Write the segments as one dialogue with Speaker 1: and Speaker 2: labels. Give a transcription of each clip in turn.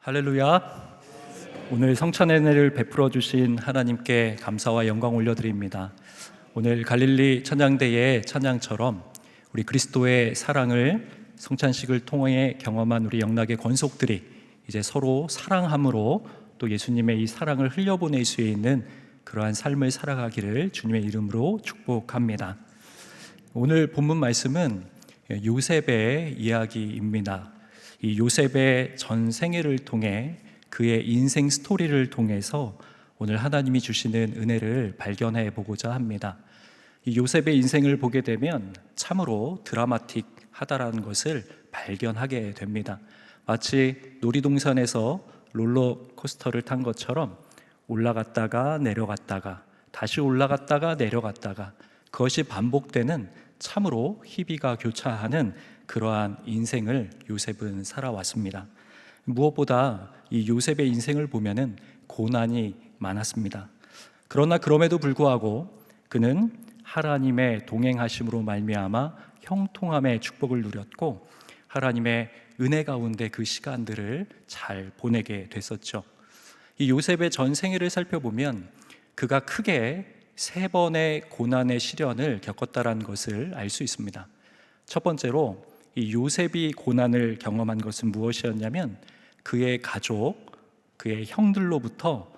Speaker 1: 할렐루야. 오늘 성찬의 은혜를 베풀어 주신 하나님께 감사와 영광 올려드립니다. 오늘 갈릴리 찬양대의 찬양처럼 우리 그리스도의 사랑을 성찬식을 통해 경험한 우리 영락의 권속들이 이제 서로 사랑함으로 또 예수님의 이 사랑을 흘려보낼 수 있는 그러한 삶을 살아가기를 주님의 이름으로 축복합니다. 오늘 본문 말씀은 요셉의 이야기입니다. 이 요셉의 전 생애를 통해 그의 인생 스토리를 통해서 오늘 하나님이 주시는 은혜를 발견해 보고자 합니다. 이 요셉의 인생을 보게 되면 참으로 드라마틱하다라는 것을 발견하게 됩니다. 마치 놀이동산에서 롤러코스터를 탄 것처럼 올라갔다가 내려갔다가 다시 올라갔다가 내려갔다가 그것이 반복되는 참으로 희비가 교차하는 그러한 인생을 요셉은 살아왔습니다. 무엇보다 이 요셉의 인생을 보면은 고난이 많았습니다. 그러나 그럼에도 불구하고 그는 하나님의 동행하심으로 말미암아 형통함의 축복을 누렸고 하나님의 은혜 가운데 그 시간들을 잘 보내게 됐었죠. 이 요셉의 전 생애를 살펴보면 그가 크게 3번의 고난의 시련을 겪었다라는 것을 알 수 있습니다. 첫 번째로 이 요셉이 고난을 경험한 것은 무엇이었냐면 그의 가족, 그의 형들로부터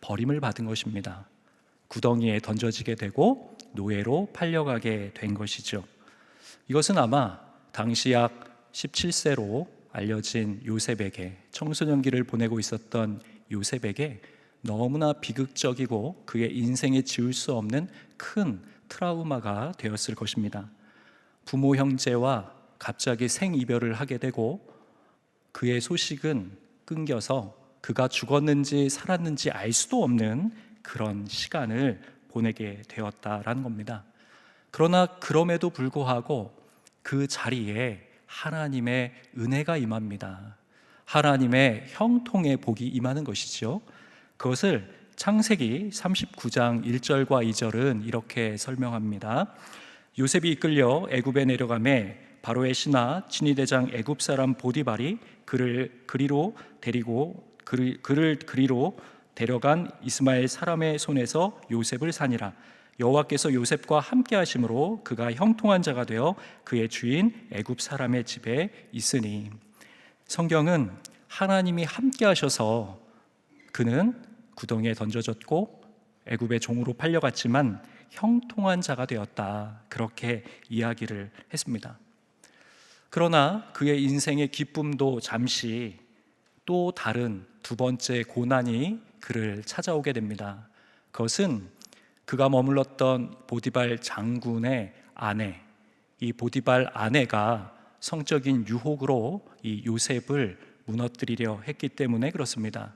Speaker 1: 버림을 받은 것입니다. 구덩이에 던져지게 되고 노예로 팔려가게 된 것이죠. 이것은 아마 당시 약 17세로 알려진 요셉에게, 청소년기를 보내고 있었던 요셉에게 너무나 비극적이고 그의 인생에 지울 수 없는 큰 트라우마가 되었을 것입니다. 부모 형제와 갑자기 생이별을 하게 되고 그의 소식은 끊겨서 그가 죽었는지 살았는지 알 수도 없는 그런 시간을 보내게 되었다라는 겁니다. 그러나 그럼에도 불구하고 그 자리에 하나님의 은혜가 임합니다. 하나님의 형통의 복이 임하는 것이죠. 그것을 창세기 39장 1절과 2절은 이렇게 설명합니다. 요셉이 이끌려 애굽에 내려가매 바로의 신하 친위대장 애굽 사람 보디발이 그를 그리로 데려간 이스마엘 사람의 손에서 요셉을 사니라. 여호와께서 요셉과 함께 하심으로 그가 형통한 자가 되어 그의 주인 애굽 사람의 집에 있으니. 성경은 하나님이 함께 하셔서 그는 구덩이에 던져졌고 애굽의 종으로 팔려갔지만 형통한 자가 되었다, 그렇게 이야기를 했습니다. 그러나 그의 인생의 기쁨도 잠시 또 다른 두 번째 고난이 그를 찾아오게 됩니다. 그것은 그가 머물렀던 보디발 장군의 아내, 이 보디발 아내가 성적인 유혹으로 이 요셉을 무너뜨리려 했기 때문에 그렇습니다.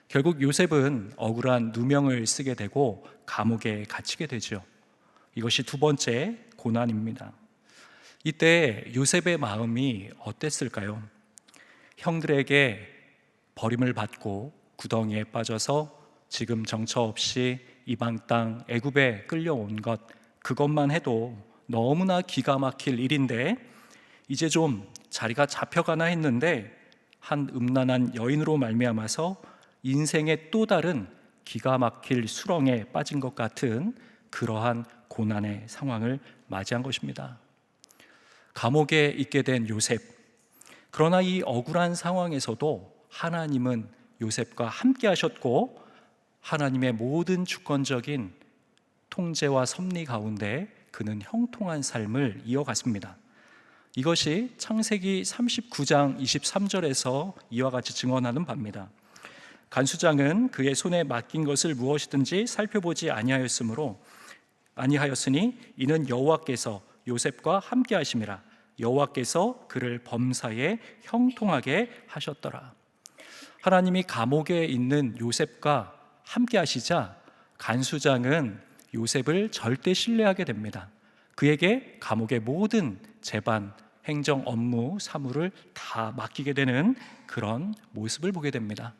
Speaker 1: 결국 요셉은 억울한 누명을 쓰게 되고 감옥에 갇히게 되죠. 이것이 두 번째 고난입니다. 이때 요셉의 마음이 어땠을까요? 형들에게 버림을 받고 구덩이에 빠져서 지금 정처 없이 이방 땅 애굽에 끌려온 것, 그것만 해도 너무나 기가 막힐 일인데 이제 좀 자리가 잡혀가나 했는데 한 음란한 여인으로 말미암아서 인생의 또 다른 기가 막힐 수렁에 빠진 것 같은 그러한 고난의 상황을 맞이한 것입니다. 감옥에 있게 된 요셉, 그러나 이 억울한 상황에서도 하나님은 요셉과 함께 하셨고 하나님의 모든 주권적인 통제와 섭리 가운데 그는 형통한 삶을 이어갔습니다. 이것이 창세기 39장 23절에서 이와 같이 증언하는 바입니다. 간수장은 그의 손에 맡긴 것을 무엇이든지 살펴보지 아니하였으니 이는 여호와께서 요셉과 함께 하심이라. 여호와께서 그를 범사에 형통하게 하셨더라. 하나님이 감옥에 있는 요셉과 함께 하시자 간수장은 요셉을 절대 신뢰하게 됩니다. 그에게 감옥의 모든 재반, 행정 업무, 사무를 다 맡기게 되는 그런 모습을 보게 됩니다.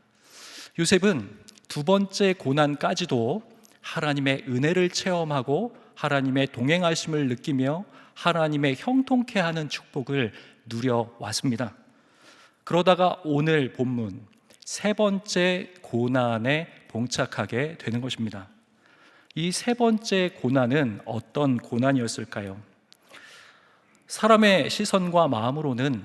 Speaker 1: 요셉은 두 번째 고난까지도 하나님의 은혜를 체험하고 하나님의 동행하심을 느끼며 하나님의 형통케 하는 축복을 누려왔습니다. 그러다가 오늘 본문 세 번째 고난에 봉착하게 되는 것입니다. 이 세 번째 고난은 어떤 고난이었을까요? 사람의 시선과 마음으로는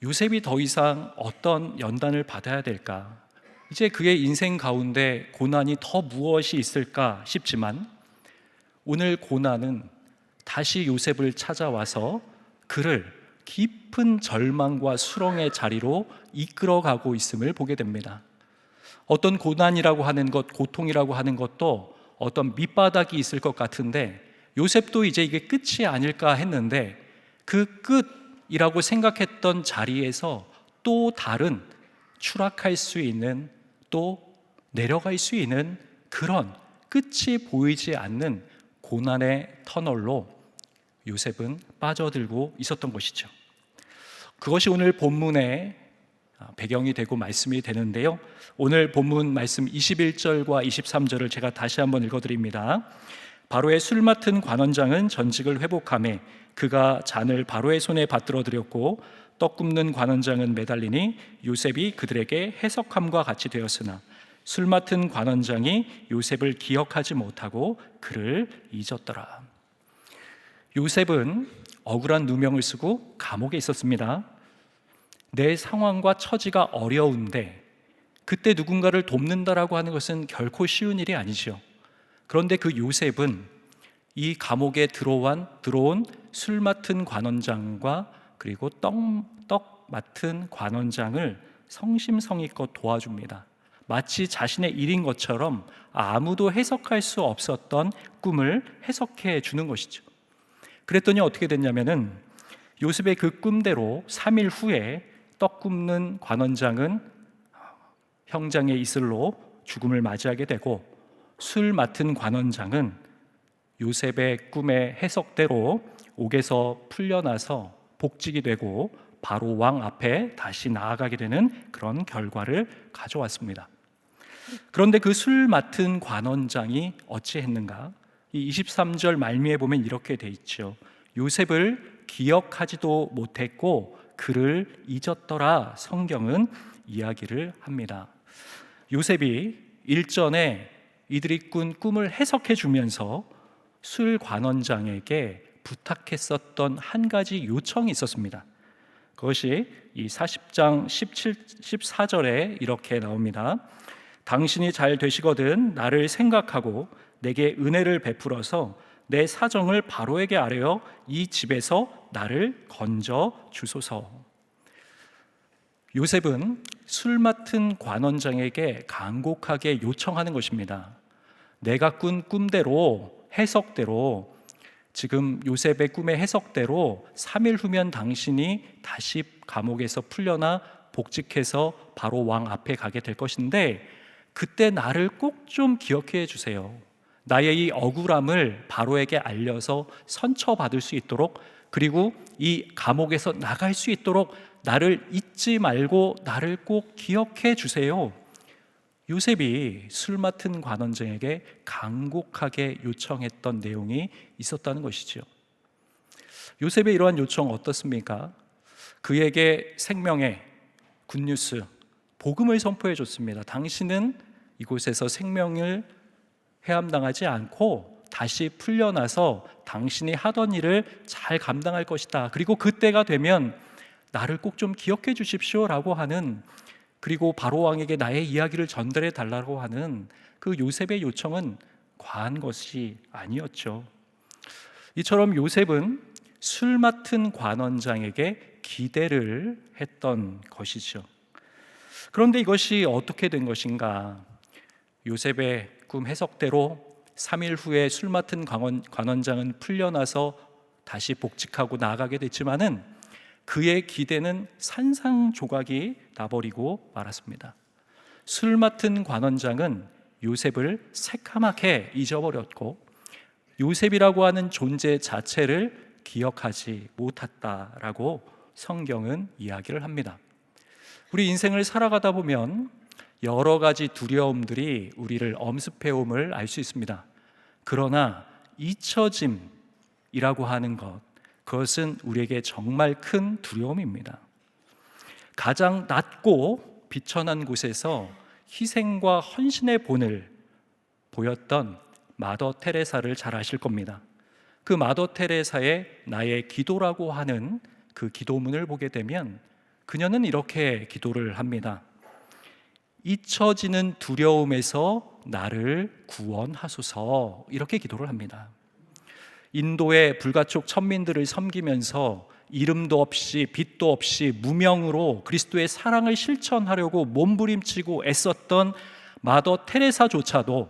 Speaker 1: 요셉이 더 이상 어떤 연단을 받아야 될까? 이제 그의 인생 가운데 고난이 더 무엇이 있을까 싶지만, 오늘 고난은 다시 요셉을 찾아와서 그를 깊은 절망과 수렁의 자리로 이끌어가고 있음을 보게 됩니다. 어떤 고난이라고 하는 것, 고통이라고 하는 것도 어떤 밑바닥이 있을 것 같은데, 요셉도 이제 이게 끝이 아닐까 했는데 그 끝이라고 생각했던 자리에서 또 다른 추락할 수 있는, 또 내려갈 수 있는 그런 끝이 보이지 않는 고난의 터널로 요셉은 빠져들고 있었던 것이죠. 그것이 오늘 본문의 배경이 되고 말씀이 되는데요, 오늘 본문 말씀 21절과 23절을 제가 다시 한번 읽어드립니다. 바로의 술 맡은 관원장은 전직을 회복하매 그가 잔을 바로의 손에 받들어 드렸고, 떡 굽는 관원장은 매달리니 요셉이 그들에게 해석함과 같이 되었으나 술 맡은 관원장이 요셉을 기억하지 못하고 그를 잊었더라. 요셉은 억울한 누명을 쓰고 감옥에 있었습니다. 내 상황과 처지가 어려운데 그때 누군가를 돕는다라고 하는 것은 결코 쉬운 일이 아니죠. 그런데 그 요셉은 이 감옥에 들어온 술 맡은 관원장과 그리고 떡 맡은 관원장을 성심성의껏 도와줍니다. 마치 자신의 일인 것처럼 아무도 해석할 수 없었던 꿈을 해석해 주는 것이죠. 그랬더니 어떻게 됐냐면은 요셉의 그 꿈대로 3일 후에 떡 굽는 관원장은 형장의 이슬로 죽음을 맞이하게 되고, 술 맡은 관원장은 요셉의 꿈의 해석대로 옥에서 풀려나서 복직이 되고 바로 왕 앞에 다시 나아가게 되는 그런 결과를 가져왔습니다. 그런데 그 술 맡은 관원장이 어찌했는가? 이 23절 말미에 보면 이렇게 돼 있죠. 요셉을 기억하지도 못했고 그를 잊었더라, 성경은 이야기를 합니다. 요셉이 일전에 이들이 꾼 꿈을 해석해 주면서 술 관원장에게 부탁했었던 한 가지 요청이 있었습니다. 그것이 이 40장 14절에 이렇게 나옵니다. 당신이 잘 되시거든 나를 생각하고 내게 은혜를 베풀어서 내 사정을 바로에게 아뢰어 이 집에서 나를 건져 주소서. 요셉은 술 맡은 관원장에게 간곡하게 요청하는 것입니다. 내가 꾼 꿈대로, 해석대로, 지금 요셉의 꿈의 해석대로 3일 후면 당신이 다시 감옥에서 풀려나 복직해서 바로 왕 앞에 가게 될 것인데 그때 나를 꼭 좀 기억해 주세요. 나의 이 억울함을 바로에게 알려서 선처받을 수 있도록, 그리고 이 감옥에서 나갈 수 있도록 나를 잊지 말고 나를 꼭 기억해 주세요. 요셉이 술 맡은 관원장에게 간곡하게 요청했던 내용이 있었다는 것이죠. 요셉의 이러한 요청 어떻습니까? 그에게 생명의 굿뉴스, 복음을 선포해 줬습니다. 당신은 이곳에서 생명을 해함당하지 않고 다시 풀려나서 당신이 하던 일을 잘 감당할 것이다. 그리고 그때가 되면 나를 꼭 좀 기억해 주십시오 라고 하는, 그리고 바로 왕에게 나의 이야기를 전달해 달라고 하는 그 요셉의 요청은 과한 것이 아니었죠. 이처럼 요셉은 술 맡은 관원장에게 기대를 했던 것이죠. 그런데 이것이 어떻게 된 것인가? 요셉의 꿈 해석대로 3일 후에 술 맡은 관원장은 풀려나서 다시 복직하고 나아가게 됐지만은 그의 기대는 산산조각이 나버리고 말았습니다. 술 맡은 관원장은 요셉을 새카맣게 잊어버렸고 요셉이라고 하는 존재 자체를 기억하지 못했다라고 성경은 이야기를 합니다. 우리 인생을 살아가다 보면 여러 가지 두려움들이 우리를 엄습해옴을 알 수 있습니다. 그러나 잊혀짐이라고 하는 것, 그것은 우리에게 정말 큰 두려움입니다. 가장 낮고 비천한 곳에서 희생과 헌신의 본을 보였던 마더 테레사를 잘 아실 겁니다. 그 마더 테레사의 나의 기도라고 하는 그 기도문을 보게 되면 그녀는 이렇게 기도를 합니다. 잊혀지는 두려움에서 나를 구원하소서, 이렇게 기도를 합니다. 인도의 불가촉 천민들을 섬기면서 이름도 없이 빛도 없이 무명으로 그리스도의 사랑을 실천하려고 몸부림치고 애썼던 마더 테레사조차도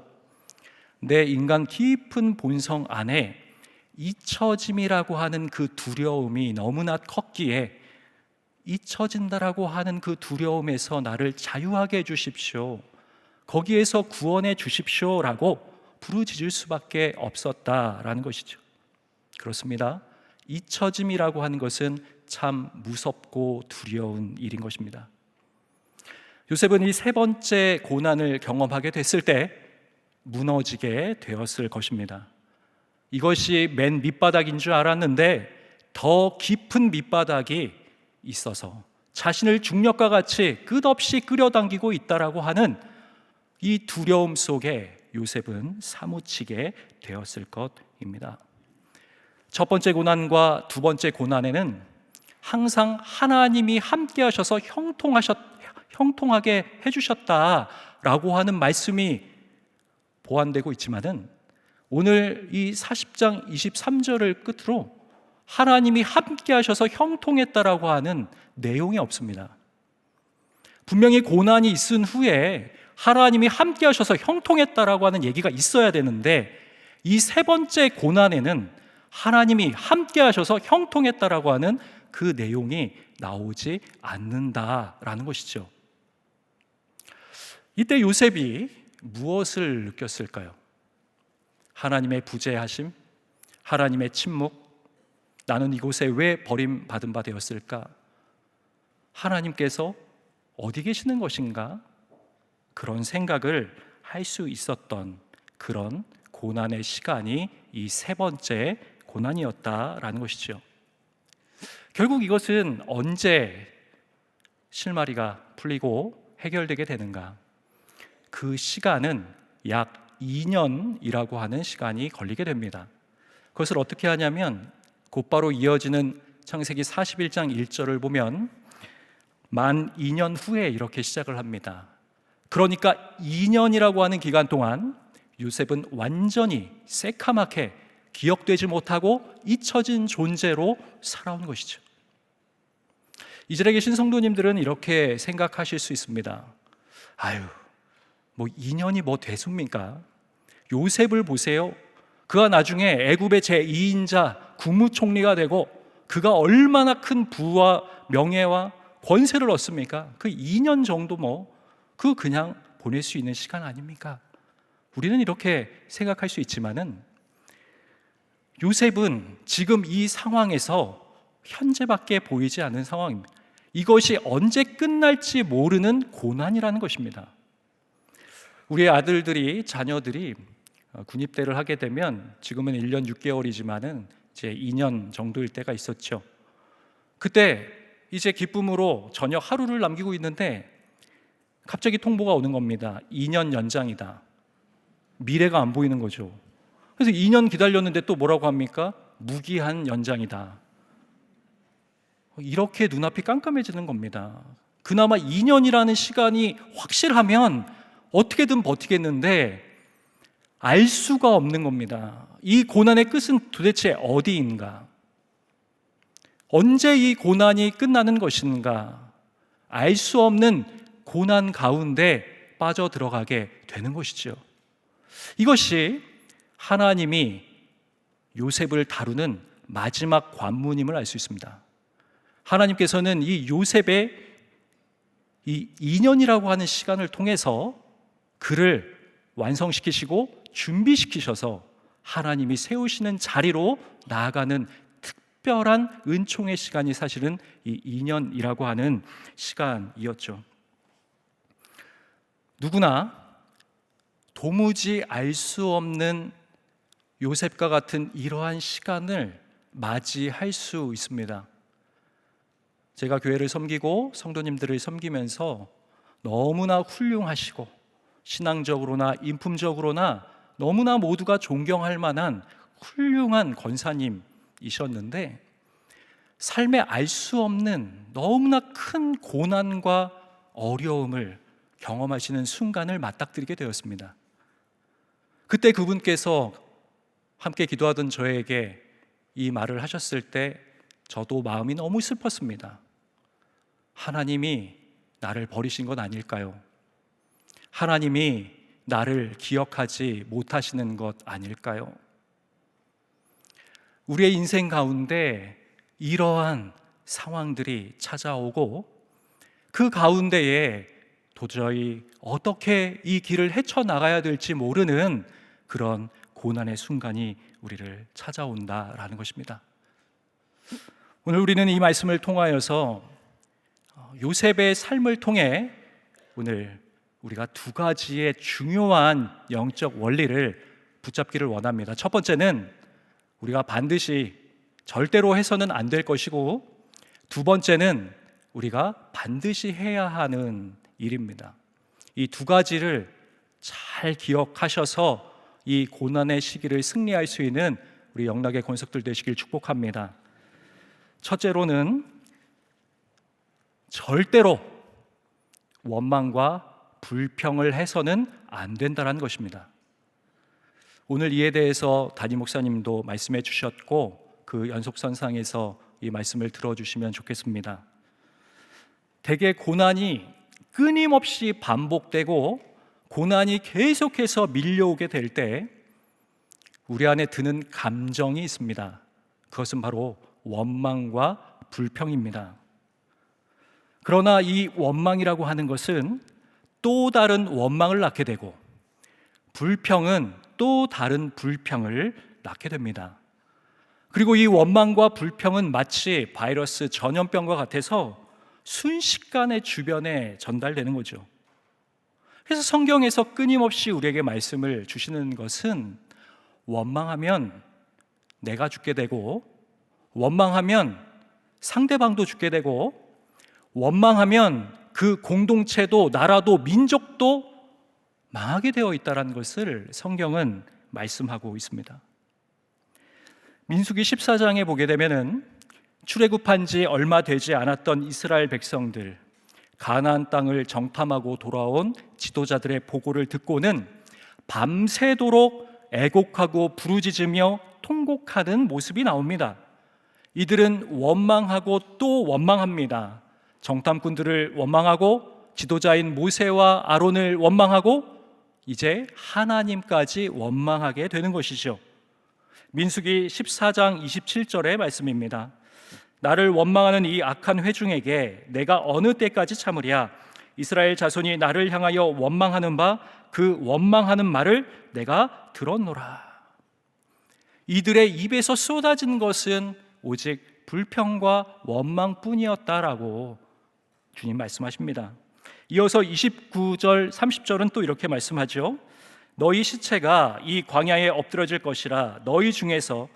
Speaker 1: 내 인간 깊은 본성 안에 잊혀짐이라고 하는 그 두려움이 너무나 컸기에 잊혀진다라고 하는 그 두려움에서 나를 자유하게 해주십시오, 거기에서 구원해 주십시오라고 부르짖을 수밖에 없었다라는 것이죠. 그렇습니다. 잊혀짐이라고 하는 것은 참 무섭고 두려운 일인 것입니다. 요셉은 이 세 번째 고난을 경험하게 됐을 때 무너지게 되었을 것입니다. 이것이 맨 밑바닥인 줄 알았는데 더 깊은 밑바닥이 있어서 자신을 중력과 같이 끝없이 끌어당기고 있다라고 하는 이 두려움 속에 요셉은 사무치게 되었을 것입니다. 첫 번째 고난과 두 번째 고난에는 항상 하나님이 함께 하셔서 형통하게 해주셨다라고 하는 말씀이 보완되고 있지만은 오늘 이 40장 23절을 끝으로 하나님이 함께 하셔서 형통했다라고 하는 내용이 없습니다. 분명히 고난이 있은 후에 하나님이 함께 하셔서 형통했다라고 하는 얘기가 있어야 되는데 이 세 번째 고난에는 하나님이 함께 하셔서 형통했다라고 하는 그 내용이 나오지 않는다라는 것이죠. 이때 요셉이 무엇을 느꼈을까요? 하나님의 부재하심, 하나님의 침묵, 나는 이곳에 왜 버림받은 바 되었을까? 하나님께서 어디 계시는 것인가? 그런 생각을 할 수 있었던 그런 고난의 시간이 이 세 번째 고난이었다라는 것이죠. 결국 이것은 언제 실마리가 풀리고 해결되게 되는가? 그 시간은 약 2년이라고 하는 시간이 걸리게 됩니다. 그것을 어떻게 하냐면 곧바로 이어지는 창세기 41장 1절을 보면 만 2년 후에 이렇게 시작을 합니다. 그러니까 2년이라고 하는 기간 동안 요셉은 완전히 새카맣게 기억되지 못하고 잊혀진 존재로 살아온 것이죠. 이 자리에 계신 성도님들은 이렇게 생각하실 수 있습니다. 아유, 뭐 2년이 뭐 대수입니까? 요셉을 보세요. 그가 나중에 애굽의 제2인자 국무총리가 되고 그가 얼마나 큰 부와 명예와 권세를 얻습니까? 그 2년 정도 그냥 보낼 수 있는 시간 아닙니까? 우리는 이렇게 생각할 수 있지만은 요셉은 지금 이 상황에서 현재밖에 보이지 않는 상황입니다. 이것이 언제 끝날지 모르는 고난이라는 것입니다. 우리의 아들들이, 자녀들이 군입대를 하게 되면 지금은 1년 6개월이지만은 이제 2년 정도일 때가 있었죠. 그때 이제 기쁨으로 저녁 하루를 남기고 있는데 갑자기 통보가 오는 겁니다. 2년 연장이다. 미래가 안 보이는 거죠. 그래서 2년 기다렸는데 또 뭐라고 합니까? 무기한 연장이다. 이렇게 눈앞이 깜깜해지는 겁니다. 그나마 2년이라는 시간이 확실하면 어떻게든 버티겠는데 알 수가 없는 겁니다. 이 고난의 끝은 도대체 어디인가? 언제 이 고난이 끝나는 것인가? 알 수 없는 고난 가운데 빠져들어가게 되는 것이죠. 이것이 하나님이 요셉을 다루는 마지막 관문임을 알 수 있습니다. 하나님께서는 이 요셉의 이 2년이라고 하는 시간을 통해서 그를 완성시키시고 준비시키셔서 하나님이 세우시는 자리로 나아가는 특별한 은총의 시간이 사실은 이 2년이라고 하는 시간이었죠. 누구나 도무지 알 수 없는 요셉과 같은 이러한 시간을 맞이할 수 있습니다. 제가 교회를 섬기고 성도님들을 섬기면서 너무나 훌륭하시고 신앙적으로나 인품적으로나 너무나 모두가 존경할 만한 훌륭한 권사님이셨는데 삶에 알 수 없는 너무나 큰 고난과 어려움을 경험하시는 순간을 맞닥뜨리게 되었습니다. 그때 그분께서 함께 기도하던 저에게 이 말을 하셨을 때 저도 마음이 너무 슬펐습니다. 하나님이 나를 버리신 건 아닐까요? 하나님이 나를 기억하지 못하시는 것 아닐까요? 우리의 인생 가운데 이러한 상황들이 찾아오고 그 가운데에 도저히 어떻게 이 길을 헤쳐나가야 될지 모르는 그런 고난의 순간이 우리를 찾아온다라는 것입니다. 오늘 우리는 이 말씀을 통하여서 요셉의 삶을 통해 오늘 우리가 두 가지의 중요한 영적 원리를 붙잡기를 원합니다. 첫 번째는 우리가 반드시 절대로 해서는 안 될 것이고, 두 번째는 우리가 반드시 해야 하는 일입니다. 이 두 가지를 잘 기억하셔서 이 고난의 시기를 승리할 수 있는 우리 영락의 권속들 되시길 축복합니다. 첫째로는 절대로 원망과 불평을 해서는 안 된다는 것입니다. 오늘 이에 대해서 담임 목사님도 말씀해 주셨고 그 연속선상에서 이 말씀을 들어주시면 좋겠습니다. 대개 고난이 끊임없이 반복되고 고난이 계속해서 밀려오게 될 때 우리 안에 드는 감정이 있습니다. 그것은 바로 원망과 불평입니다. 그러나 이 원망이라고 하는 것은 또 다른 원망을 낳게 되고 불평은 또 다른 불평을 낳게 됩니다. 그리고 이 원망과 불평은 마치 바이러스 전염병과 같아서 순식간에 주변에 전달되는 거죠. 그래서 성경에서 끊임없이 우리에게 말씀을 주시는 것은 원망하면 내가 죽게 되고, 원망하면 상대방도 죽게 되고, 원망하면 그 공동체도 나라도 민족도 망하게 되어 있다는 것을 성경은 말씀하고 있습니다. 민수기 14장에 보게 되면은 출애굽한 지 얼마 되지 않았던 이스라엘 백성들, 가나안 땅을 정탐하고 돌아온 지도자들의 보고를 듣고는 밤새도록 애곡하고 부르짖으며 통곡하는 모습이 나옵니다. 이들은 원망하고 또 원망합니다. 정탐꾼들을 원망하고 지도자인 모세와 아론을 원망하고 이제 하나님까지 원망하게 되는 것이죠. 민수기 14장 27절의 말씀입니다. 나를 원망하는 이 악한 회중에게 내가 어느 때까지 참으랴? 이스라엘 자손이 나를 향하여 원망하는 바 그 원망하는 말을 내가 들었노라. 이들의 입에서 쏟아진 것은 오직 불평과 원망뿐이었다라고 주님 말씀하십니다. 이어서 29절 30절은 또 이렇게 말씀하죠. 너희 시체가 이 광야에 엎드러질 것이라. 너희 중에서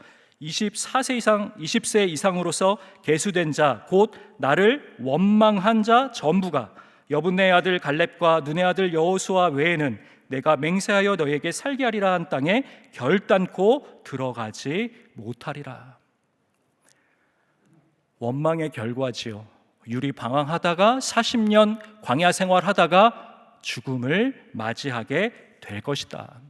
Speaker 1: 24세 이상 20세 이상으로서 계수된 자 곧 나를 원망한 자 전부가 여분네의 아들 갈렙과 눈의 아들 여호수아 외에는 내가 맹세하여 너에게 살게 하리라 한 땅에 결단코 들어가지 못하리라. 원망의 결과지요. 유리 방황하다가 40년 광야 생활하다가 죽음을 맞이하게 될 것이다.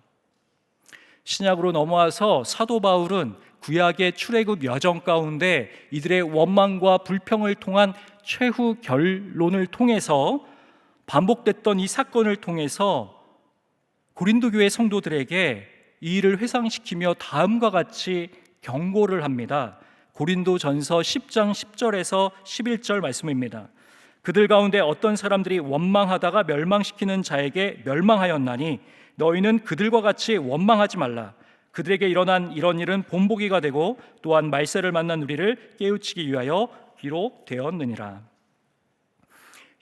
Speaker 1: 신약으로 넘어와서 사도 바울은 구약의 출애굽 여정 가운데 이들의 원망과 불평을 통한 최후 결론을 통해서 반복됐던 이 사건을 통해서 고린도 교회 성도들에게 이 일을 회상시키며 다음과 같이 경고를 합니다. 고린도전서 10장 10절에서 11절 말씀입니다. 그들 가운데 어떤 사람들이 원망하다가 멸망시키는 자에게 멸망하였나니 너희는 그들과 같이 원망하지 말라. 그들에게 일어난 이런 일은 본보기가 되고 또한 말세를 만난 우리를 깨우치기 위하여 기록되었느니라.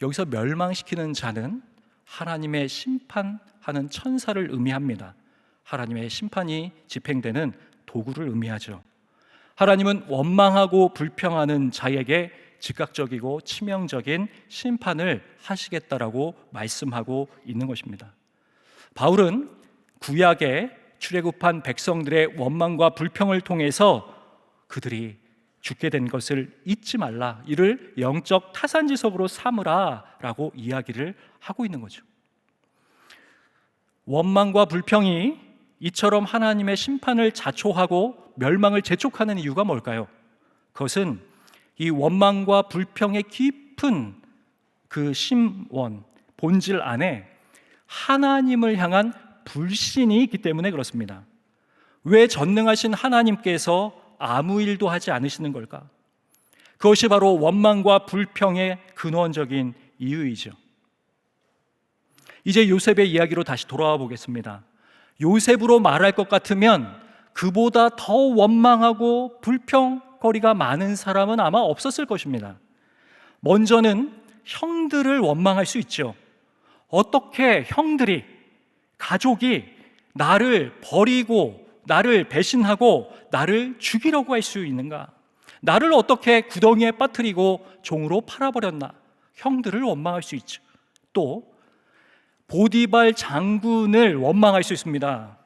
Speaker 1: 여기서 멸망시키는 자는 하나님의 심판하는 천사를 의미합니다. 하나님의 심판이 집행되는 도구를 의미하죠. 하나님은 원망하고 불평하는 자에게 즉각적이고 치명적인 심판을 하시겠다라고 말씀하고 있는 것입니다. 바울은 구약에 출애굽한 백성들의 원망과 불평을 통해서 그들이 죽게 된 것을 잊지 말라, 이를 영적 타산지석으로 삼으라 라고 이야기를 하고 있는 거죠. 원망과 불평이 이처럼 하나님의 심판을 자초하고 멸망을 재촉하는 이유가 뭘까요? 그것은 이 원망과 불평의 깊은 그 심원, 본질 안에 하나님을 향한 불신이 있기 때문에 그렇습니다. 왜 전능하신 하나님께서 아무 일도 하지 않으시는 걸까? 그것이 바로 원망과 불평의 근원적인 이유이죠. 이제 요셉의 이야기로 다시 돌아와 보겠습니다. 요셉으로 말할 것 같으면 그보다 더 원망하고 불평거리가 많은 사람은 아마 없었을 것입니다. 먼저는 형들을 원망할 수 있죠. 어떻게 형들이, 가족이 나를 버리고 나를 배신하고 나를 죽이려고 할 수 있는가? 나를 어떻게 구덩이에 빠뜨리고 종으로 팔아버렸나? 형들을 원망할 수 있죠. 또 보디발 장군을 원망할 수 있습니다.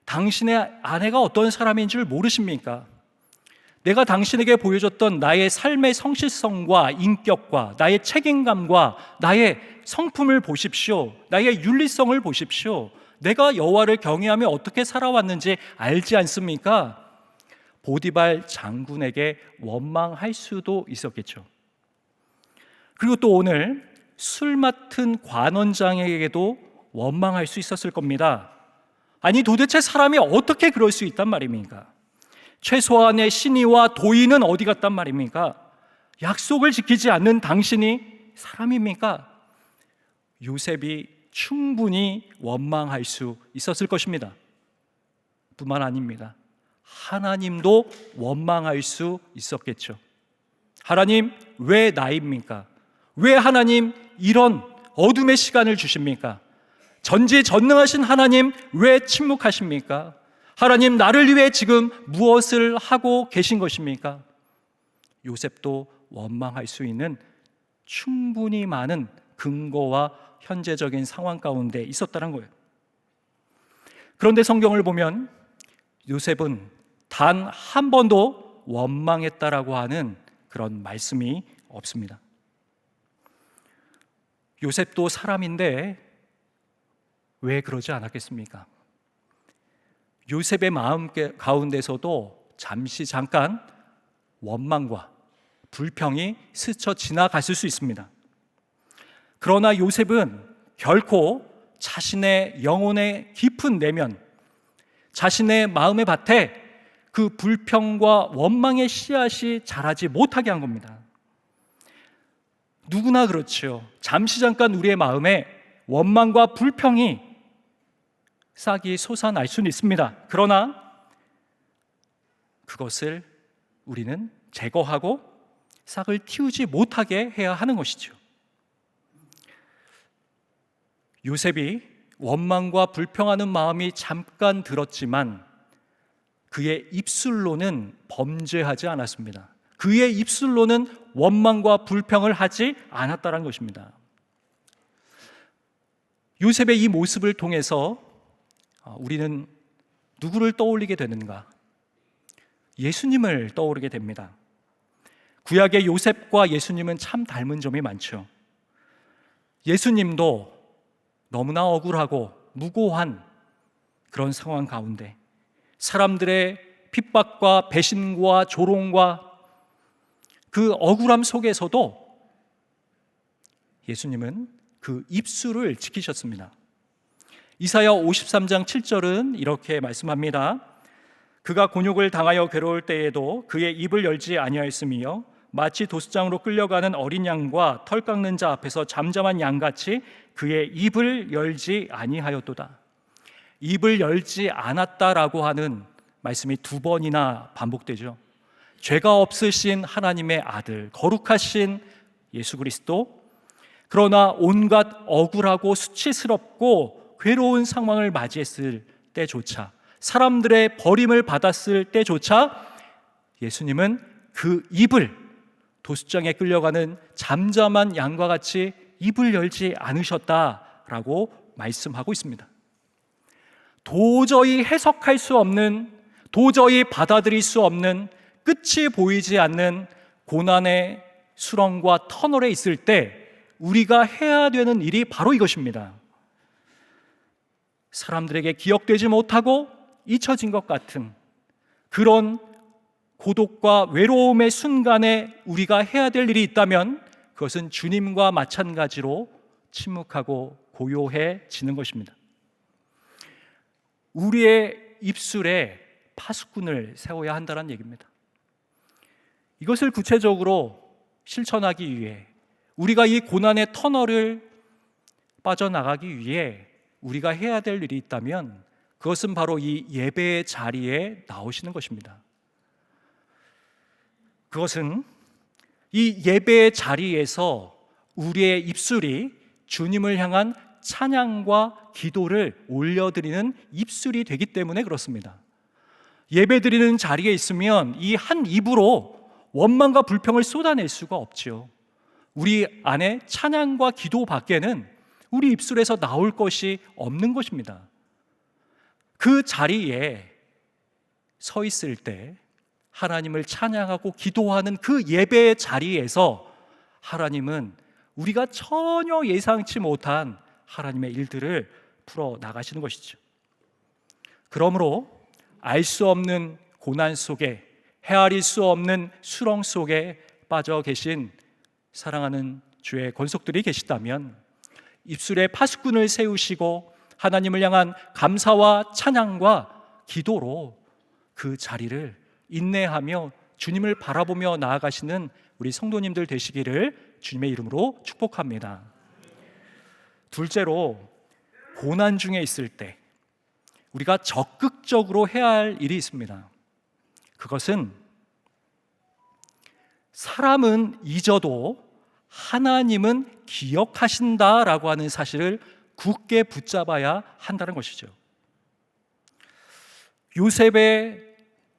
Speaker 1: 당신의 아내가 어떤 사람인 줄 모르십니까? 내가 당신에게 보여줬던 나의 삶의 성실성과 인격과 나의 책임감과 나의 성품을 보십시오. 나의 윤리성을 보십시오. 내가 여호와를 경외하며 어떻게 살아왔는지 알지 않습니까? 보디발 장군에게 원망할 수도 있었겠죠. 그리고 또 오늘 술 맡은 관원장에게도 원망할 수 있었을 겁니다. 아니, 도대체 사람이 어떻게 그럴 수 있단 말입니까? 최소한의 신의와 도의는 어디 갔단 말입니까? 약속을 지키지 않는 당신이 사람입니까? 요셉이 충분히 원망할 수 있었을 것입니다. 뿐만 아닙니다. 하나님도 원망할 수 있었겠죠. 하나님, 왜 나입니까? 왜 하나님 이런 어둠의 시간을 주십니까? 전지전능하신 하나님, 왜 침묵하십니까? 하나님, 나를 위해 지금 무엇을 하고 계신 것입니까? 요셉도 원망할 수 있는 충분히 많은 근거와 현재적인 상황 가운데 있었다는 거예요. 그런데 성경을 보면 요셉은 단 한 번도 원망했다라고 하는 그런 말씀이 없습니다. 요셉도 사람인데 왜 그러지 않았겠습니까? 요셉의 마음 가운데서도 잠깐 원망과 불평이 스쳐 지나갔을 수 있습니다. 그러나 요셉은 결코 자신의 영혼의 깊은 내면, 자신의 마음의 밭에 그 불평과 원망의 씨앗이 자라지 못하게 한 겁니다. 누구나 그렇죠. 잠깐 우리의 마음에 원망과 불평이 싹이 솟아날 수는 있습니다. 그러나 그것을 우리는 제거하고 싹을 틔우지 못하게 해야 하는 것이죠. 요셉이 원망과 불평하는 마음이 잠깐 들었지만 그의 입술로는 범죄하지 않았습니다. 그의 입술로는 원망과 불평을 하지 않았다는 것입니다. 요셉의 이 모습을 통해서 우리는 누구를 떠올리게 되는가? 예수님을 떠오르게 됩니다. 구약의 요셉과 예수님은 참 닮은 점이 많죠. 예수님도 너무나 억울하고 무고한 그런 상황 가운데 사람들의 핍박과 배신과 조롱과 그 억울함 속에서도 예수님은 그 입술을 지키셨습니다. 이사야 53장 7절은 이렇게 말씀합니다. 그가 곤욕을 당하여 괴로울 때에도 그의 입을 열지 아니하였으며 마치 도수장으로 끌려가는 어린 양과 털 깎는 자 앞에서 잠잠한 양같이 그의 입을 열지 아니하였도다. 입을 열지 않았다라고 하는 말씀이 두 번이나 반복되죠. 죄가 없으신 하나님의 아들, 거룩하신 예수 그리스도, 그러나 온갖 억울하고 수치스럽고 괴로운 상황을 맞이했을 때조차, 사람들의 버림을 받았을 때조차 예수님은 그 입을 도수장에 끌려가는 잠잠한 양과 같이 입을 열지 않으셨다라고 말씀하고 있습니다. 도저히 해석할 수 없는, 도저히 받아들일 수 없는, 끝이 보이지 않는 고난의 수렁과 터널에 있을 때 우리가 해야 되는 일이 바로 이것입니다. 사람들에게 기억되지 못하고 잊혀진 것 같은 그런 고독과 외로움의 순간에 우리가 해야 될 일이 있다면 그것은 주님과 마찬가지로 침묵하고 고요해지는 것입니다. 우리의 입술에 파수꾼을 세워야 한다는 얘기입니다. 이것을 구체적으로 실천하기 위해, 우리가 이 고난의 터널을 빠져나가기 위해 우리가 해야 될 일이 있다면 그것은 바로 이 예배의 자리에 나오시는 것입니다. 그것은 이 예배의 자리에서 우리의 입술이 주님을 향한 찬양과 기도를 올려드리는 입술이 되기 때문에 그렇습니다. 예배드리는 자리에 있으면 이 한 입으로 원망과 불평을 쏟아낼 수가 없죠. 우리 안에 찬양과 기도 밖에는 우리 입술에서 나올 것이 없는 것입니다. 그 자리에 서 있을 때 하나님을 찬양하고 기도하는 그 예배의 자리에서 하나님은 우리가 전혀 예상치 못한 하나님의 일들을 풀어 나가시는 것이죠. 그러므로 알 수 없는 고난 속에, 헤아릴 수 없는 수렁 속에 빠져 계신 사랑하는 주의 권속들이 계시다면 입술에 파수꾼을 세우시고 하나님을 향한 감사와 찬양과 기도로 그 자리를 인내하며 주님을 바라보며 나아가시는 우리 성도님들 되시기를 주님의 이름으로 축복합니다. 둘째로, 고난 중에 있을 때 우리가 적극적으로 해야 할 일이 있습니다. 그것은 사람은 잊어도 하나님은 기억하신다라고 하는 사실을 굳게 붙잡아야 한다는 것이죠. 요셉의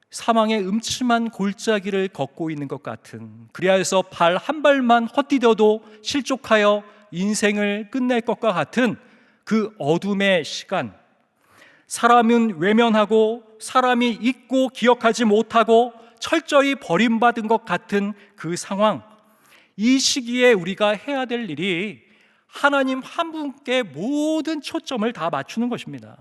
Speaker 1: 사망의 음침한 골짜기를 걷고 있는 것 같은, 그리하여 발 한 발만 헛디뎌도 실족하여 인생을 끝낼 것과 같은 그 어둠의 시간, 사람은 외면하고 사람이 잊고 기억하지 못하고 철저히 버림받은 것 같은 그 상황, 이 시기에 우리가 해야 될 일이 하나님 한 분께 모든 초점을 다 맞추는 것입니다.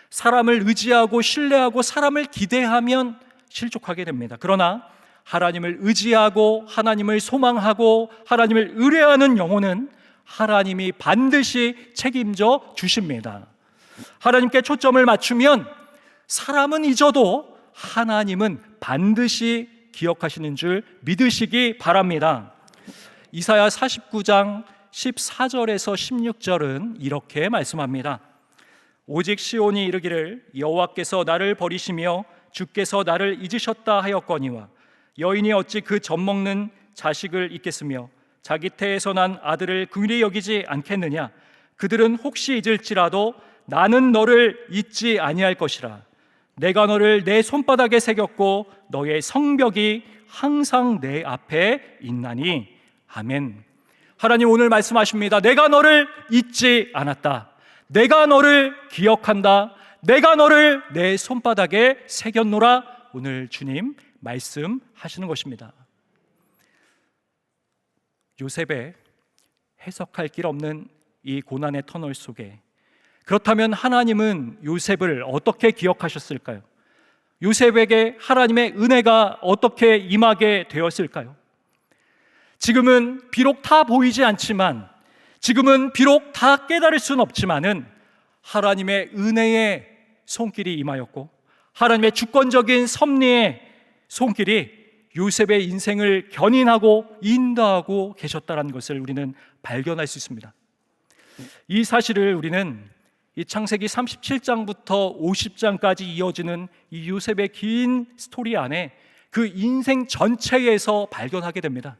Speaker 1: 사람을 의지하고 신뢰하고 사람을 기대하면 실족하게 됩니다. 그러나 하나님을 의지하고 하나님을 소망하고 하나님을 의뢰하는 영혼은 하나님이 반드시 책임져 주십니다. 하나님께 초점을 맞추면 사람은 잊어도 하나님은 반드시 기억하시는 줄 믿으시기 바랍니다. 이사야 49장 14절에서 16절은 이렇게 말씀합니다. 오직 시온이 이르기를 여호와께서 나를 버리시며 주께서 나를 잊으셨다 하였거니와 여인이 어찌 그 젖먹는 자식을 잊겠으며 자기 태에서 난 아들을 긍휼히 여기지 않겠느냐. 그들은 혹시 잊을지라도 나는 너를 잊지 아니할 것이라. 내가 너를 내 손바닥에 새겼고 너의 성벽이 항상 내 앞에 있나니. 아멘. 하나님 오늘 말씀하십니다. 내가 너를 잊지 않았다. 내가 너를 기억한다. 내가 너를 내 손바닥에 새겼노라. 오늘 주님 말씀하시는 것입니다. 요셉의 해석할 길 없는 이 고난의 터널 속에, 그렇다면 하나님은 요셉을 어떻게 기억하셨을까요? 요셉에게 하나님의 은혜가 어떻게 임하게 되었을까요? 지금은 비록 다 보이지 않지만, 지금은 비록 다 깨달을 수는 없지만은 하나님의 은혜의 손길이 임하였고 하나님의 주권적인 섭리의 손길이 요셉의 인생을 견인하고 인도하고 계셨다는 것을 우리는 발견할 수 있습니다. 이 사실을 우리는 이 창세기 37장부터 50장까지 이어지는 이 요셉의 긴 스토리 안에 그 인생 전체에서 발견하게 됩니다.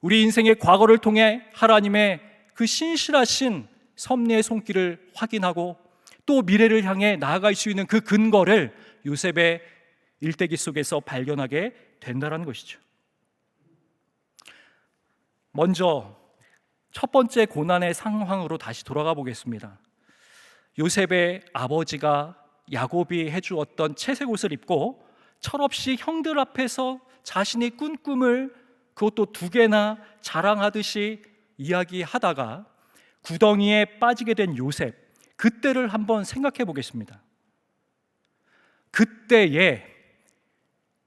Speaker 1: 우리 인생의 과거를 통해 하나님의 그 신실하신 섭리의 손길을 확인하고 또 미래를 향해 나아갈 수 있는 그 근거를 요셉의 일대기 속에서 발견하게 된다는 것이죠. 먼저 첫 번째 고난의 상황으로 다시 돌아가 보겠습니다. 요셉의 아버지가 야곱이 해주었던 채색 옷을 입고 철없이 형들 앞에서 자신이 꾼 꿈을 그것도 2개나 자랑하듯이 이야기하다가 구덩이에 빠지게 된 요셉, 그때를 한번 생각해 보겠습니다. 그때에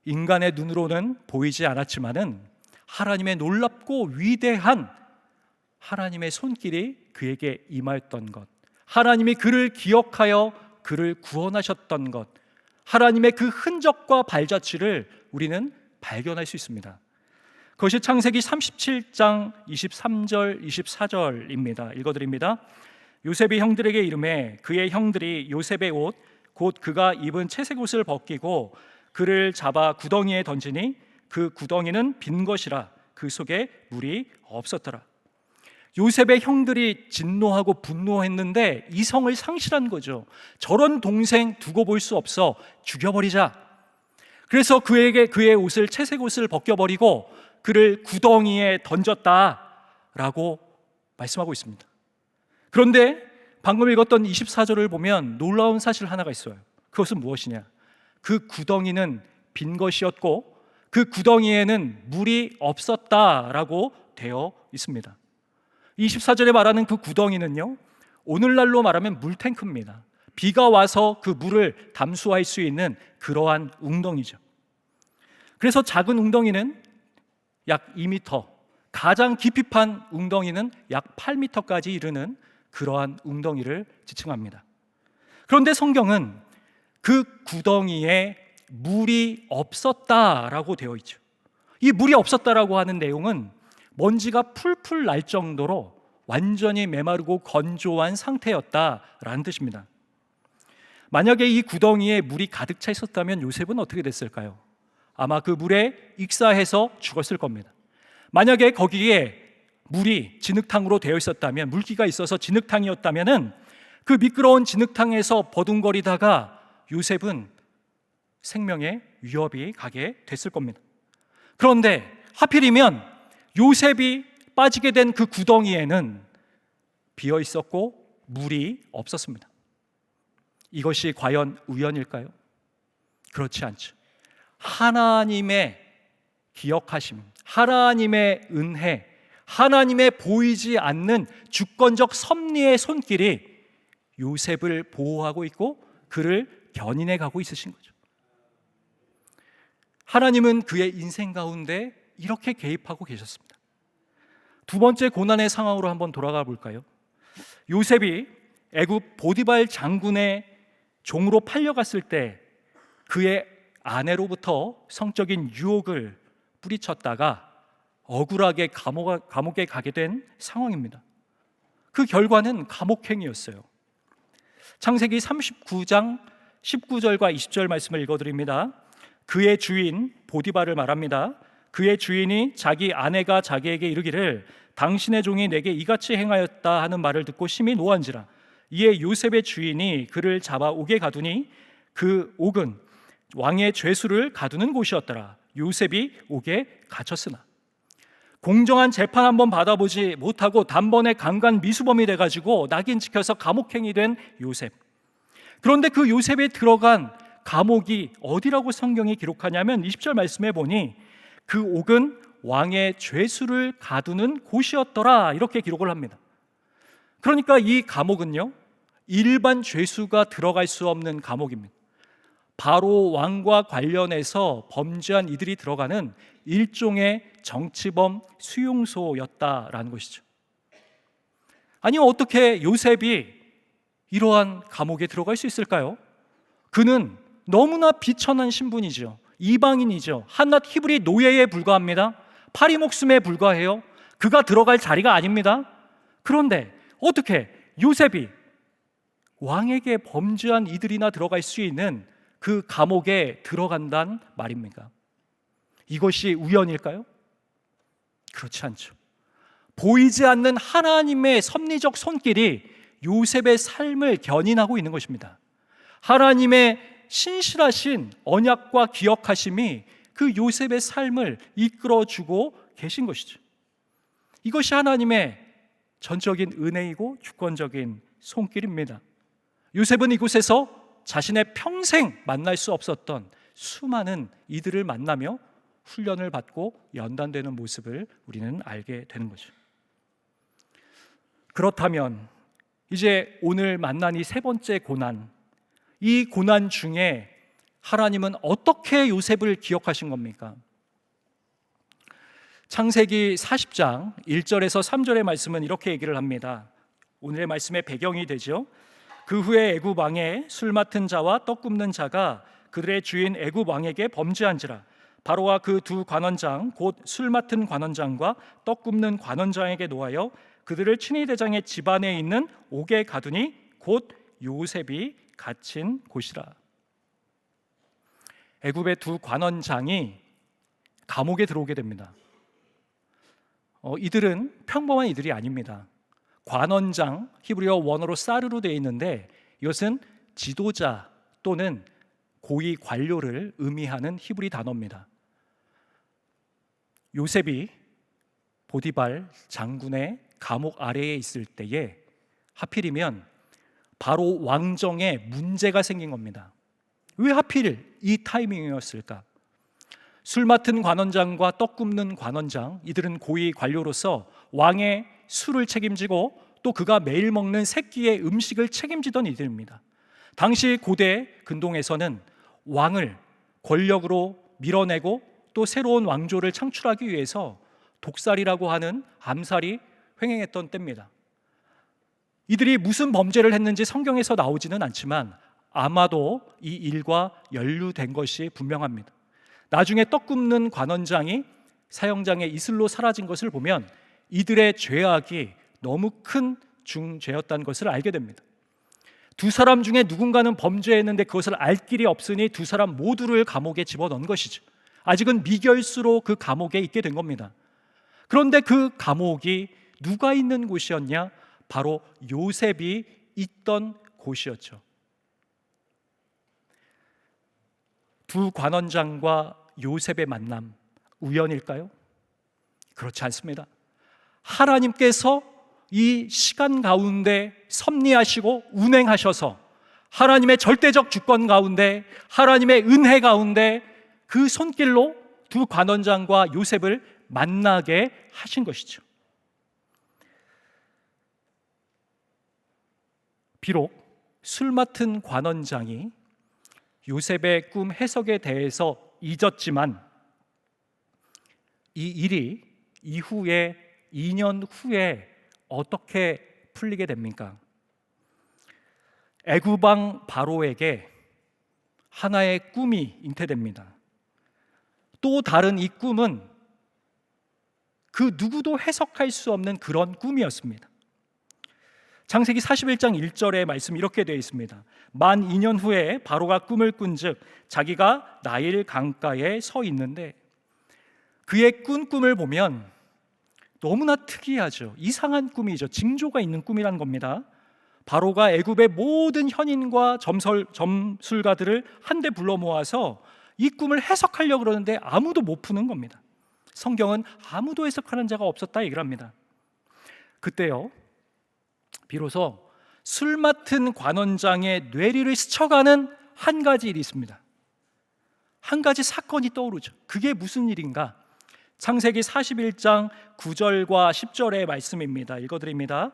Speaker 1: 인간의 눈으로는 보이지 않았지만은 하나님의 놀랍고 위대한 하나님의 손길이 그에게 임하였던 것, 하나님이 그를 기억하여 그를 구원하셨던 것, 하나님의 그 흔적과 발자취를 우리는 발견할 수 있습니다. 그것이 창세기 37장 23절 24절입니다. 읽어드립니다. 요셉이 형들에게 이르매 그의 형들이 요셉의 옷 곧 그가 입은 채색 옷을 벗기고 그를 잡아 구덩이에 던지니 그 구덩이는 빈 것이라 그 속에 물이 없었더라. 요셉의 형들이 진노하고 분노했는데 이성을 상실한 거죠. 저런 동생 두고 볼 수 없어, 죽여버리자. 그래서 그에게 그의 옷을, 채색 옷을 벗겨버리고 그를 구덩이에 던졌다라고 말씀하고 있습니다. 그런데 방금 읽었던 24절을 보면 놀라운 사실 하나가 있어요. 그것은 무엇이냐? 그 구덩이는 빈 것이었고 그 구덩이에는 물이 없었다라고 되어 있습니다. 24절에 말하는 그 구덩이는요, 오늘날로 말하면 물탱크입니다. 비가 와서 그 물을 담수할 수 있는 그러한 웅덩이죠. 그래서 작은 웅덩이는 약 2m, 가장 깊이 판 웅덩이는 약 8m까지 이르는 그러한 웅덩이를 지칭합니다. 그런데 성경은 그 구덩이에 물이 없었다라고 되어 있죠. 이 물이 없었다라고 하는 내용은 먼지가 풀풀 날 정도로 완전히 메마르고 건조한 상태였다라는 뜻입니다. 만약에 이 구덩이에 물이 가득 차 있었다면 요셉은 어떻게 됐을까요? 아마 그 물에 익사해서 죽었을 겁니다. 만약에 거기에 물이 진흙탕으로 되어 있었다면, 물기가 있어서 진흙탕이었다면 그 미끄러운 진흙탕에서 버둥거리다가 요셉은 생명의 위협이 가게 됐을 겁니다. 그런데 하필이면 요셉이 빠지게 된 그 구덩이에는 비어 있었고 물이 없었습니다. 이것이 과연 우연일까요? 그렇지 않죠. 하나님의 기억하심, 하나님의 은혜, 하나님의 보이지 않는 주권적 섭리의 손길이 요셉을 보호하고 있고 그를 견인해 가고 있으신 거죠. 하나님은 그의 인생 가운데 이렇게 개입하고 계셨습니다. 두 번째 고난의 상황으로 한번 돌아가 볼까요? 요셉이 애굽 보디발 장군의 종으로 팔려갔을 때 그의 아내로부터 성적인 유혹을 뿌리쳤다가 억울하게 감옥에 가게 된 상황입니다. 그 결과는 감옥행이었어요. 창세기 39장 19절과 20절 말씀을 읽어드립니다. 그의 주인 보디발을 말합니다. 그의 주인이 자기 아내가 자기에게 이르기를 당신의 종이 내게 이같이 행하였다 하는 말을 듣고 심히 노한지라. 이에 요셉의 주인이 그를 잡아 옥에 가두니 그 옥은 왕의 죄수를 가두는 곳이었더라. 요셉이 옥에 갇혔으나 공정한 재판 한번 받아보지 못하고 단번에 강간 미수범이 돼가지고 낙인 찍혀서 감옥행이 된 요셉. 그런데 그 요셉에 들어간 감옥이 어디라고 성경이 기록하냐면 20절 말씀해 보니 그 옥은 왕의 죄수를 가두는 곳이었더라 이렇게 기록을 합니다. 그러니까 이 감옥은요, 일반 죄수가 들어갈 수 없는 감옥입니다. 바로 왕과 관련해서 범죄한 이들이 들어가는 일종의 정치범 수용소였다라는 것이죠. 아니 어떻게 요셉이 이러한 감옥에 들어갈 수 있을까요? 그는 너무나 비천한 신분이죠. 이방인이죠. 한낱 히브리 노예에 불과합니다. 파리 목숨에 불과해요. 그가 들어갈 자리가 아닙니다. 그런데 어떻게 요셉이 왕에게 범죄한 이들이나 들어갈 수 있는 그 감옥에 들어간단 말입니까? 이것이 우연일까요? 그렇지 않죠. 보이지 않는 하나님의 섭리적 손길이 요셉의 삶을 견인하고 있는 것입니다. 하나님의 신실하신 언약과 기억하심이 그 요셉의 삶을 이끌어주고 계신 것이죠. 이것이 하나님의 전적인 은혜이고 주권적인 손길입니다. 요셉은 이곳에서 자신의 평생 만날 수 없었던 수많은 이들을 만나며 훈련을 받고 연단되는 모습을 우리는 알게 되는 거죠. 그렇다면 이제 오늘 만난 이 세 번째 고난, 이 고난 중에 하나님은 어떻게 요셉을 기억하신 겁니까? 창세기 40장 1절에서 3절의 말씀은 이렇게 얘기를 합니다. 오늘의 말씀의 배경이 되죠. 그 후에 애굽 왕의 술 맡은 자와 떡 굽는 자가 그들의 주인 애굽 왕에게 범죄한지라. 바로와 그 두 관원장 곧 술 맡은 관원장과 떡 굽는 관원장에게 노하여 그들을 친위 대장의 집안에 있는 옥에 가두니 곧 요셉이 갇힌 곳이라. 애굽의 두 관원장이 감옥에 들어오게 됩니다. 이들은 평범한 이들이 아닙니다. 관원장, 히브리어 원어로 사르로 되어 있는데 이것은 지도자 또는 고위 관료를 의미하는 히브리 단어입니다. 요셉이 보디발 장군의 감옥 아래에 있을 때에 하필이면 바로 왕정에 문제가 생긴 겁니다. 왜 하필 이 타이밍이었을까? 술 맡은 관원장과 떡 굽는 관원장, 이들은 고위 관료로서 왕의 술을 책임지고 또 그가 매일 먹는 새끼의 음식을 책임지던 이들입니다. 당시 고대 근동에서는 왕을 권력으로 밀어내고 또 새로운 왕조를 창출하기 위해서 독살이라고 하는 암살이 횡행했던 때입니다. 이들이 무슨 범죄를 했는지 성경에서 나오지는 않지만 아마도 이 일과 연루된 것이 분명합니다. 나중에 떡 굽는 관원장이 사형장의 이슬로 사라진 것을 보면 이들의 죄악이 너무 큰 중죄였다는 것을 알게 됩니다. 두 사람 중에 누군가는 범죄했는데 그것을 알 길이 없으니 두 사람 모두를 감옥에 집어넣은 것이죠. 아직은 미결수로 그 감옥에 있게 된 겁니다. 그런데 그 감옥이 누가 있는 곳이었냐? 바로 요셉이 있던 곳이었죠. 두 관원장과 요셉의 만남, 우연일까요? 그렇지 않습니다. 하나님께서 이 시간 가운데 섭리하시고 운행하셔서 하나님의 절대적 주권 가운데, 하나님의 은혜 가운데 그 손길로 두 관원장과 요셉을 만나게 하신 것이죠. 비록 술 맡은 관원장이 요셉의 꿈 해석에 대해서 잊었지만 이 일이 이후에 2년 후에 어떻게 풀리게 됩니까? 애굽 왕 바로에게 하나의 꿈이 잉태됩니다. 또 다른 이 꿈은 그 누구도 해석할 수 없는 그런 꿈이었습니다. 창세기 41장 1절의 말씀 이렇게 되어 있습니다. 만 2년 후에 바로가 꿈을 꾼즉 자기가 나일 강가에 서 있는데 그의 꾼 꿈을 보면 너무나 특이하죠. 이상한 꿈이죠. 징조가 있는 꿈이라는 겁니다. 바로가 애굽의 모든 현인과 점술가들을 한데 불러 모아서 이 꿈을 해석하려고 그러는데 아무도 못 푸는 겁니다. 성경은 아무도 해석하는 자가 없었다 얘기를 합니다. 그때요, 비로소 술 맡은 관원장의 뇌리를 스쳐가는 한 가지 일이 있습니다. 한 가지 사건이 떠오르죠. 그게 무슨 일인가? 창세기 41장 9절과 10절의 말씀입니다. 읽어드립니다.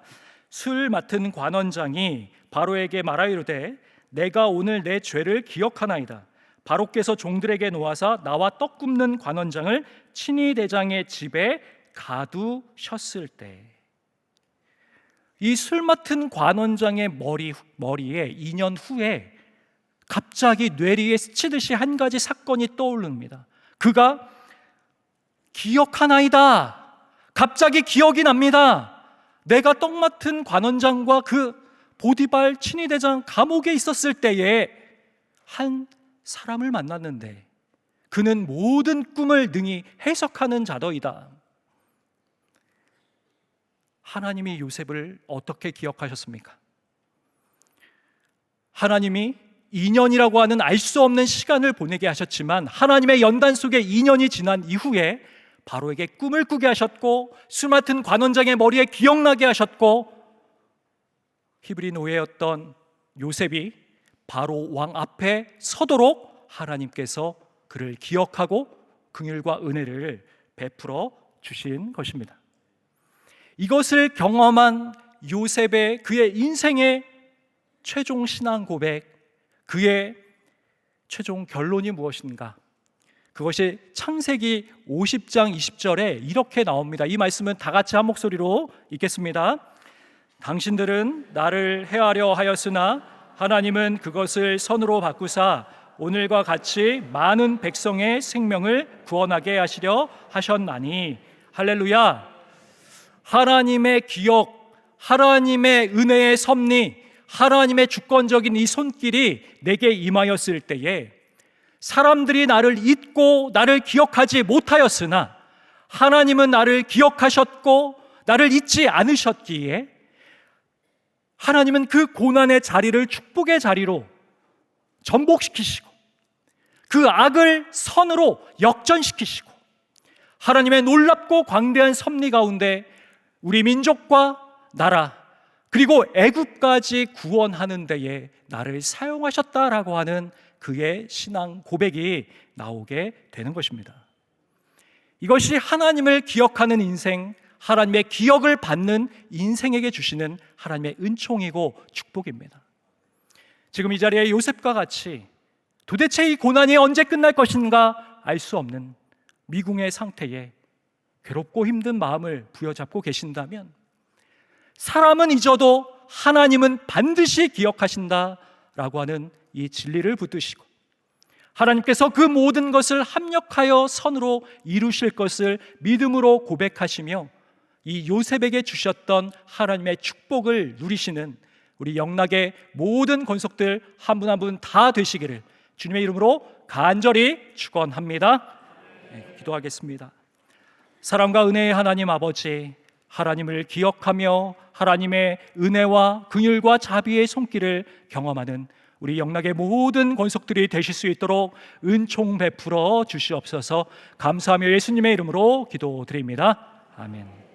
Speaker 1: 술 맡은 관원장이 바로에게 말하이르되 내가 오늘 내 죄를 기억하나이다. 바로께서 종들에게 놓아서 나와 떡 굽는 관원장을 친위 대장의 집에 가두셨을 때, 이 술 맡은 관원장의 머리에 2년 후에 갑자기 뇌리에 스치듯이 한 가지 사건이 떠오릅니다. 그가 기억하나이다. 갑자기 기억이 납니다. 내가 떡 맡은 관원장과 그 보디발 친위대장 감옥에 있었을 때에 한 사람을 만났는데 그는 모든 꿈을 능히 해석하는 자더이다. 하나님이 요셉을 어떻게 기억하셨습니까? 하나님이 2년이라고 하는 알 수 없는 시간을 보내게 하셨지만 하나님의 연단 속에 2년이 지난 이후에 바로에게 꿈을 꾸게 하셨고, 술 맡은 관원장의 머리에 기억나게 하셨고, 히브리 노예였던 요셉이 바로 왕 앞에 서도록 하나님께서 그를 기억하고 긍휼과 은혜를 베풀어 주신 것입니다. 이것을 경험한 요셉의 그의 인생의 최종 신앙 고백, 그의 최종 결론이 무엇인가? 그것이 창세기 50장 20절에 이렇게 나옵니다. 이 말씀은 다 같이 한 목소리로 읽겠습니다. 당신들은 나를 해하려 하였으나 하나님은 그것을 선으로 바꾸사 오늘과 같이 많은 백성의 생명을 구원하게 하시려 하셨나니. 할렐루야. 하나님의 기억, 하나님의 은혜의 섭리, 하나님의 주권적인 이 손길이 내게 임하였을 때에 사람들이 나를 잊고 나를 기억하지 못하였으나 하나님은 나를 기억하셨고 나를 잊지 않으셨기에 하나님은 그 고난의 자리를 축복의 자리로 전복시키시고 그 악을 선으로 역전시키시고 하나님의 놀랍고 광대한 섭리 가운데 우리 민족과 나라 그리고 애국까지 구원하는 데에 나를 사용하셨다라고 하는 그의 신앙 고백이 나오게 되는 것입니다. 이것이 하나님을 기억하는 인생, 하나님의 기억을 받는 인생에게 주시는 하나님의 은총이고 축복입니다. 지금 이 자리에 요셉과 같이 도대체 이 고난이 언제 끝날 것인가 알 수 없는 미궁의 상태에 괴롭고 힘든 마음을 부여잡고 계신다면 사람은 잊어도 하나님은 반드시 기억하신다라고 하는 이 진리를 붙드시고 하나님께서 그 모든 것을 합력하여 선으로 이루실 것을 믿음으로 고백하시며 이 요셉에게 주셨던 하나님의 축복을 누리시는 우리 영락의 모든 권속들 한 분 한 분 다 되시기를 주님의 이름으로 간절히 축원합니다. 기도하겠습니다. 사랑과 은혜의 하나님 아버지, 하나님을 기억하며 하나님의 은혜와 긍휼과 자비의 손길을 경험하는 우리 영락의 모든 권속들이 되실 수 있도록 은총 베풀어 주시옵소서. 감사하며 예수님의 이름으로 기도드립니다. 아멘.